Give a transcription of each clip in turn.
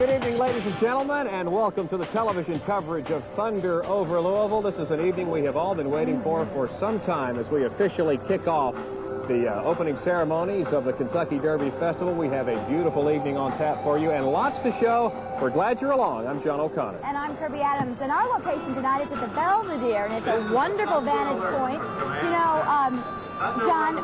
Good evening, ladies and gentlemen, and welcome to the television coverage of Thunder Over Louisville. This is an evening we have all been waiting for some time as we officially kick off the opening ceremonies of the Kentucky Derby Festival. We have a beautiful evening on tap for you and lots to show. We're glad you're along. I'm John O'Connor. And I'm Kirby Adams. And our location tonight is at the Belvedere, and it's a wonderful vantage point. You know, John,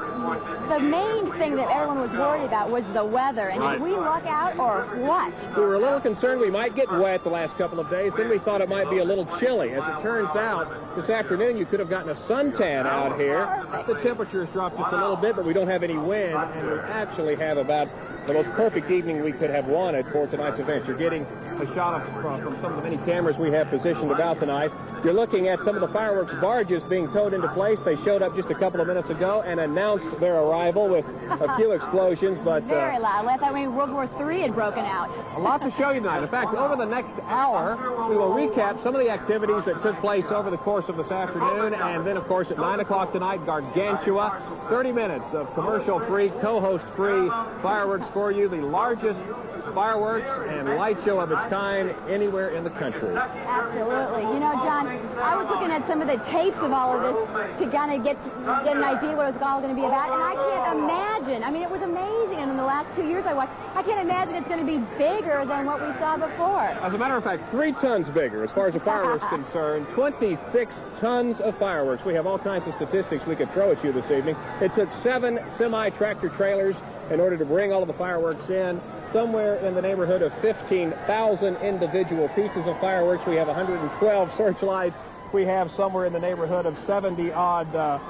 the main thing that everyone was worried about was the weather. And did we luck out or what? We were a little concerned we might get wet the last couple of days. Then we thought it might be a little chilly. As it turns out, this afternoon you could have gotten a suntan out here. Perfect. The temperature's dropped just a little bit, but we don't have any wind, and we actually have about the most perfect evening we could have wanted for tonight's event. You're getting a shot from some of the many cameras we have positioned about tonight. You're looking at some of the fireworks barges being towed into place. They showed up just a couple of minutes ago and announced their arrival with a few explosions. But very loud. I thought maybe World War III had broken out. A lot to show you tonight. In fact, over the next hour, we will recap some of the activities that took place over the course of this afternoon. And then, of course, at 9 o'clock tonight, Gargantua. 30 minutes of commercial-free, co-host-free fireworks for you. The largest fireworks and light show of its kind anywhere in the country. Absolutely. You know, John, I was looking at some of the tapes of all of this to kind of get an idea what it was all going to be about, and I can't imagine. I mean, it was amazing, and in the last 2 years I watched, I can't imagine it's going to be bigger than what we saw before. As a matter of fact, 3 tons bigger as far as the fireworks are concerned. 26 tons of fireworks. We have all kinds of statistics we could throw at you this evening. It took 7 semi-tractor trailers in order to bring all of the fireworks in. Somewhere in the neighborhood of 15,000 individual pieces of fireworks. We have 112 searchlights. We have somewhere in the neighborhood of 70-odd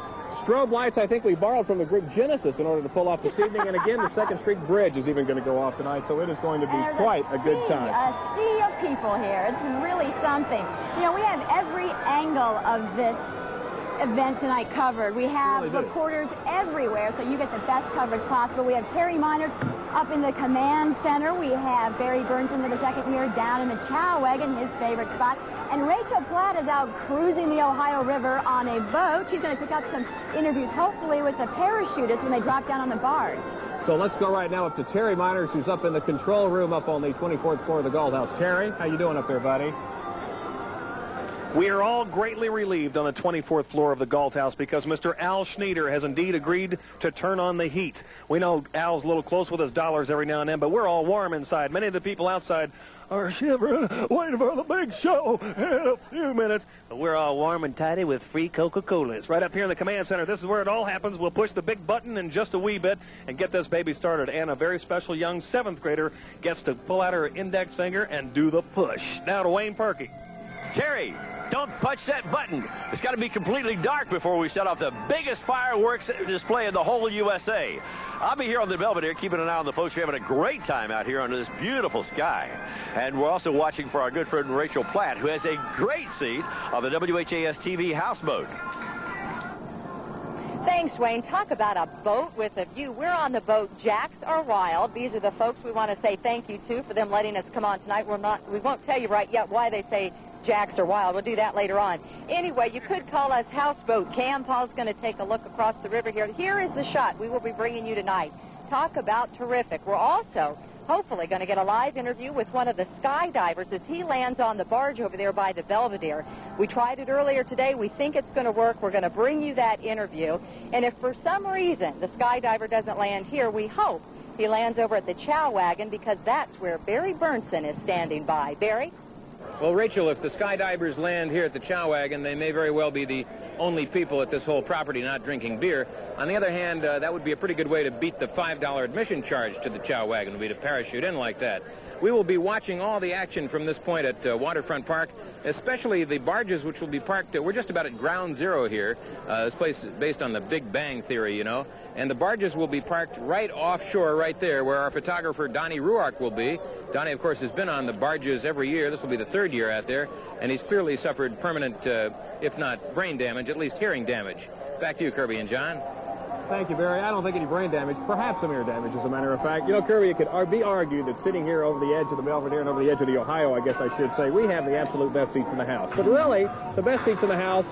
strobe lights. I think we borrowed from the group Genesis in order to pull off this evening. And again, the 2nd Street Bridge is even going to go off tonight, so it is going to be quite a good time. A sea of people here. It's really something. You know, we have every angle of this event tonight covered. We have reporters everywhere, so you get the best coverage possible. We have Terry Miners up in the command center. We have Barry Bernson for the 2nd year down in the Chow wagon, his favorite spot. And Rachel Platt is out cruising the Ohio River on a boat. She's going to pick up some interviews, hopefully with the parachutists when they drop down on the barge. So let's go right now up to Terry Miners, who's up in the control room up on the 24th floor of the Gold House. Terry, how you doing up there, buddy? We are all greatly relieved on the 24th floor of the Galt House because Mr. Al Schneider has indeed agreed to turn on the heat. We know Al's a little close with his dollars every now and then, but we're all warm inside. Many of the people outside are shivering, waiting for the big show in a few minutes. But we're all warm and tidy with free Coca-Colas. Right up here in the command center, this is where it all happens. We'll push the big button in just a wee bit and get this baby started. And a very special young 7th grader gets to pull out her index finger and do the push. Now to Wayne Perkey. Terry, don't touch that button. It's got to be completely dark before we set off the biggest fireworks display in the whole USA. I'll be here on the Belvedere, keeping an eye on the folks. We're having a great time out here under this beautiful sky. And we're also watching for our good friend Rachel Platt, who has a great seat on the WHAS-TV houseboat. Thanks, Wayne. Talk about a boat with a view. We're on the boat Jacks Are Wild. These are the folks we want to say thank you to for them letting us come on tonight. We won't tell you right yet why they say Jacks Are Wild. We'll do that later on. Anyway, you could call us houseboat. Cam Paul's going to take a look across the river here. Here is the shot we will be bringing you tonight. Talk about terrific. We're also hopefully going to get a live interview with one of the skydivers as he lands on the barge over there by the Belvedere. We tried it earlier today. We think it's going to work. We're going to bring you that interview. And if for some reason the skydiver doesn't land here, we hope he lands over at the Chow wagon because that's where Barry Bernson is standing by. Barry? Well, Rachel, if the skydivers land here at the Chow wagon, they may very well be the only people at this whole property not drinking beer. On the other hand, that would be a pretty good way to beat the $5 admission charge to the Chow wagon, would be to parachute in like that. We will be watching all the action from this point at Waterfront Park, especially the barges which will be parked. We're just about at ground zero here. This place is based on the Big Bang Theory, you know. And the barges will be parked right offshore right there where our photographer Donnie Ruark will be. Donnie, of course, has been on the barges every year. This will be the 3rd year out there. And he's clearly suffered permanent, if not brain damage, at least hearing damage. Back to you, Kirby and John. Thank you, Barry. I don't think any brain damage, perhaps some ear damage, as a matter of fact. You know, Kirby, it could be argued that sitting here over the edge of the Belvedere and over the edge of the Ohio, I guess I should say, we have the absolute best seats in the house. But really, the best seats in the house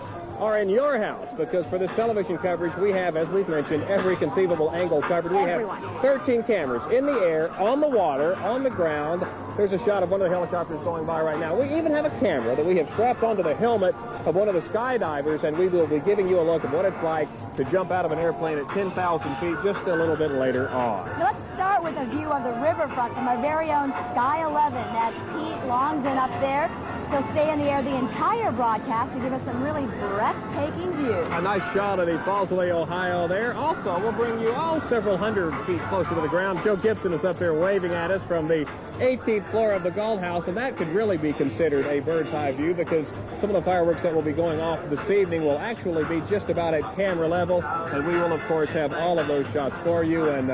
are in your house, because for this television coverage, we have, as we've mentioned, every conceivable angle covered. We have 13 cameras in the air, on the water, on the ground. There's a shot of one of the helicopters going by right now. We even have a camera that we have strapped onto the helmet of one of the skydivers, and we will be giving you a look at what it's like to jump out of an airplane at 10,000 feet just a little bit later on. Now let's start with a view of the riverfront from our very own Sky 11. That's Pete Longden up there. He'll stay in the air the entire broadcast to give us some really breathtaking views. A nice shot of the Fossil, Ohio there. Also, we'll bring you several hundred feet closer to the ground. Joe Gibson is up there waving at us from the 18th floor of the Galt House, and that could really be considered a bird's eye view, because some of the fireworks that will be going off this evening will actually be just about at camera level, and we will, of course, have all of those shots for you. And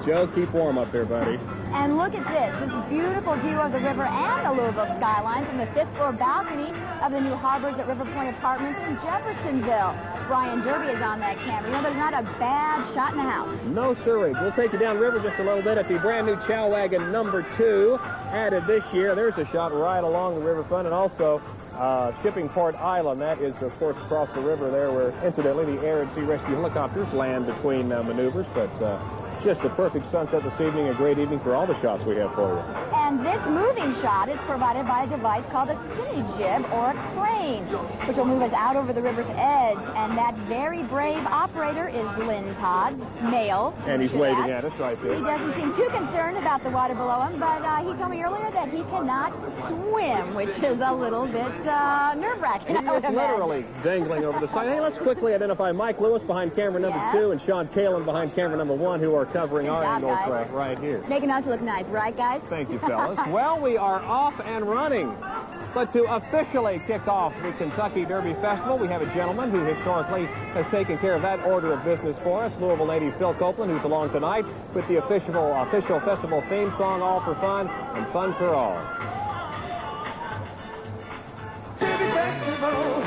Joe, keep warm up there, buddy. And look at this beautiful view of the river and the Louisville skyline from the 5th floor balcony of the new Harbors at River Point Apartments in Jeffersonville. Brian Derby is on that camera. You know, there's not a bad shot in the house. No, sirree. We'll take you down river just a little bit at the brand new Chow wagon number 2, added this year. There's a shot right along the riverfront, and also Shipping Port Island. That is, of course, across the river there, where, incidentally, the Air and Sea Rescue helicopters land between maneuvers, but just a perfect sunset this evening, a great evening for all the shots we have for you. And this moving shot is provided by a device called a skinny jib or a crane, which will move us out over the river's edge. And that very brave operator is Lynn Todd, male. And he's waving at us right there. He doesn't seem too concerned about the water below him, but he told me earlier that he cannot swim, which is a little bit nerve-wracking. He's literally dangling over the side. Hey, let's quickly identify Mike Lewis behind camera number 2 and Sean Kalin behind camera number 1, who are covering our angle right here. Making us look nice, right, guys? Thank you, fellas. Well, we are off and running. But to officially kick off the Kentucky Derby Festival, we have a gentleman who historically has taken care of that order of business for us, Louisville native Phil Copeland, who's along tonight with the official festival theme song, All for Fun and Fun for All. Derby Festival,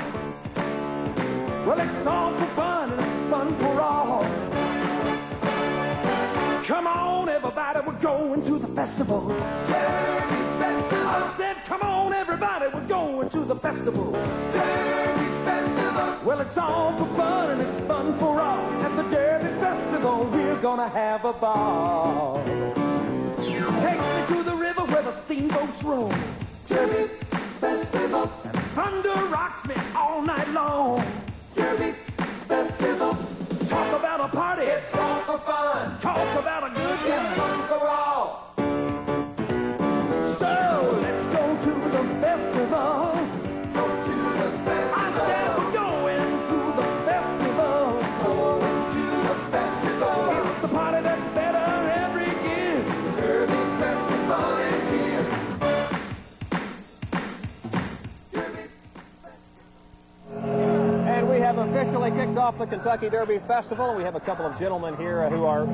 well, it's all for fun and it's fun for all. Come on, everybody, we're going to the festival. Derby Festival. I said, come on, everybody, we're going to the festival. Derby Festival. Well, it's all for fun and it's fun for all. At the Derby Festival, we're gonna have a ball. Take me to the river where the steamboats roll. Derby Festival. And thunder rocks me all night long. Derby Festival. Talk about a party. It's all for fun. Talk about a good time. It's fun for all. So let's go to the festival. Go to the festival. I said we're going to the festival. Going to the festival. It's the party that's better every year. Derby Festival is here. And we have officially kicked off the Kentucky Derby Festival. We have a couple of gentlemen here who are